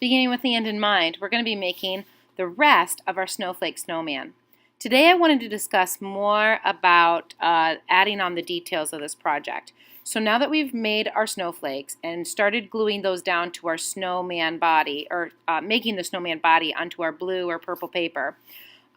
Beginning with the end in mind, we're going to be making the rest of our Snowflake Snowman. Today I wanted to discuss more about adding on the details of this project. So now that we've made our snowflakes and started gluing those down to our snowman body, or making the snowman body onto our blue or purple paper,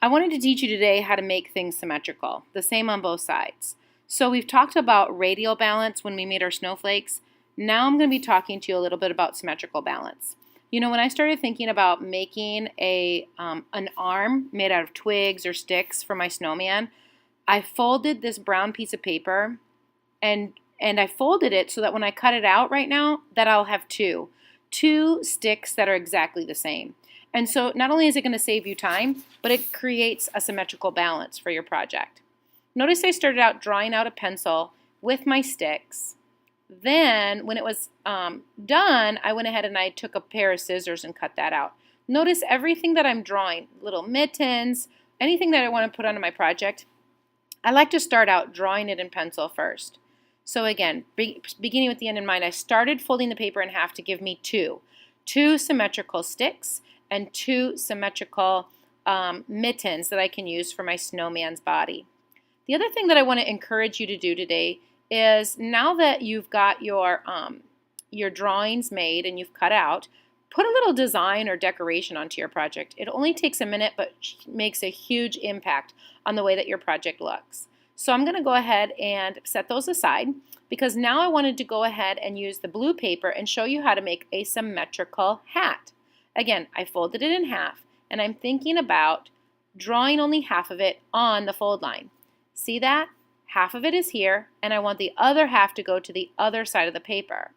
I wanted to teach you today how to make things symmetrical, the same on both sides. So we've talked about radial balance when we made our snowflakes. Now I'm going to be talking to you a little bit about symmetrical balance. You know, when I started thinking about making an arm made out of twigs or sticks for my snowman, I folded this brown piece of paper and I folded it so that when I cut it out right now, that I'll have two sticks that are exactly the same. And so not only is it going to save you time, but it creates a symmetrical balance for your project. Notice I started out drawing out a pencil with my sticks. Then, when it was done, I went ahead and I took a pair of scissors and cut that out. Notice everything that I'm drawing, little mittens, anything that I want to put onto my project, I like to start out drawing it in pencil first. So again, beginning with the end in mind, I started folding the paper in half to give me two symmetrical sticks and two symmetrical mittens that I can use for my snowman's body. The other thing that I want to encourage you to do today is, now that you've got your drawings made and you've cut out, put a little design or decoration onto your project. It only takes a minute, but makes a huge impact on the way that your project looks. So I'm going to go ahead and set those aside, because now I wanted to go ahead and use the blue paper and show you how to make a symmetrical hat. Again, I folded it in half, and I'm thinking about drawing only half of it on the fold line. See that? Half of it is here, and I want the other half to go to the other side of the paper.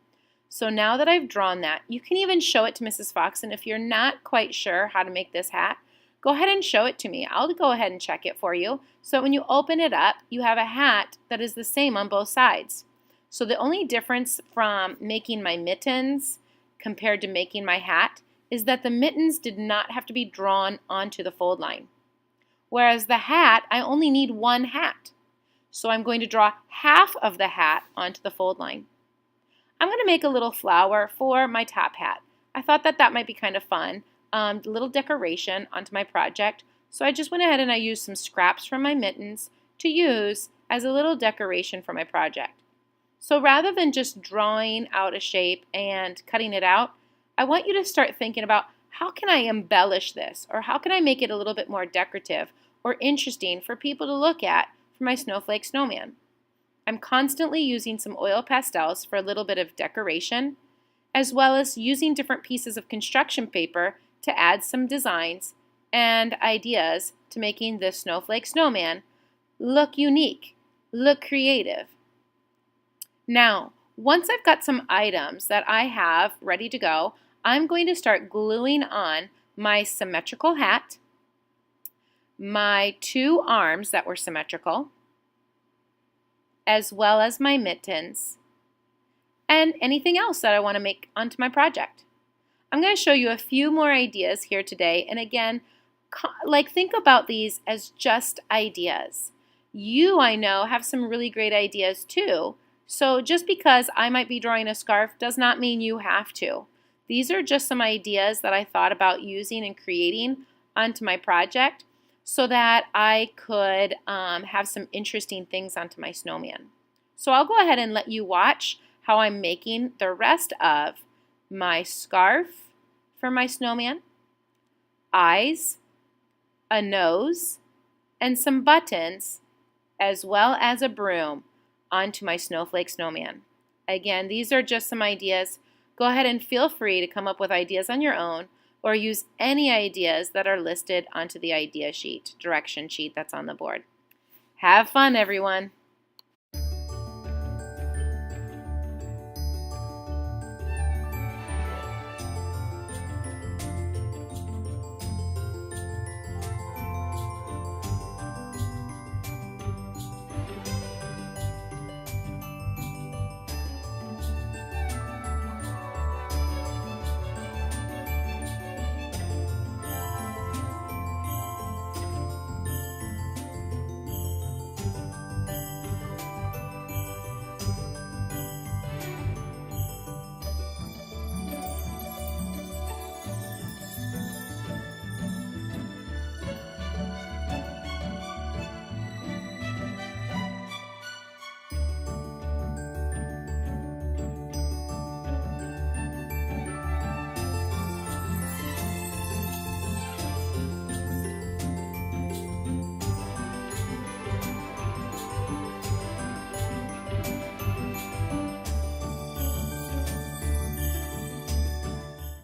So now that I've drawn that, you can even show it to Mrs. Fox, and if you're not quite sure how to make this hat, go ahead and show it to me. I'll go ahead and check it for you, so when you open it up, you have a hat that is the same on both sides. So the only difference from making my mittens compared to making my hat is that the mittens did not have to be drawn onto the fold line. Whereas the hat, I only need one hat. So I'm going to draw half of the hat onto the fold line. I'm going to make a little flower for my top hat. I thought that might be kind of fun, a little decoration onto my project. So I just went ahead and I used some scraps from my mittens to use as a little decoration for my project. So rather than just drawing out a shape and cutting it out, I want you to start thinking about, how can I embellish this, or how can I make it a little bit more decorative or interesting for people to look at for my Snowflake Snowman. I'm constantly using some oil pastels for a little bit of decoration, as well as using different pieces of construction paper to add some designs and ideas to making this Snowflake Snowman look unique, look creative. Now, once I've got some items that I have ready to go, I'm going to start gluing on my symmetrical hat, my two arms that were symmetrical, as well as my mittens, and anything else that I want to make onto my project. I'm going to show you a few more ideas here today, and again, think about these as just ideas. You, I know, have some really great ideas too, so just because I might be drawing a scarf does not mean you have to. These are just some ideas that I thought about using and creating onto my project, so that I could have some interesting things onto my snowman. So I'll go ahead and let you watch how I'm making the rest of my scarf for my snowman, eyes, a nose, and some buttons, as well as a broom onto my Snowflake Snowman. Again, these are just some ideas. Go ahead and feel free to come up with ideas on your own, or use any ideas that are listed onto the idea sheet, direction sheet that's on the board. Have fun, everyone!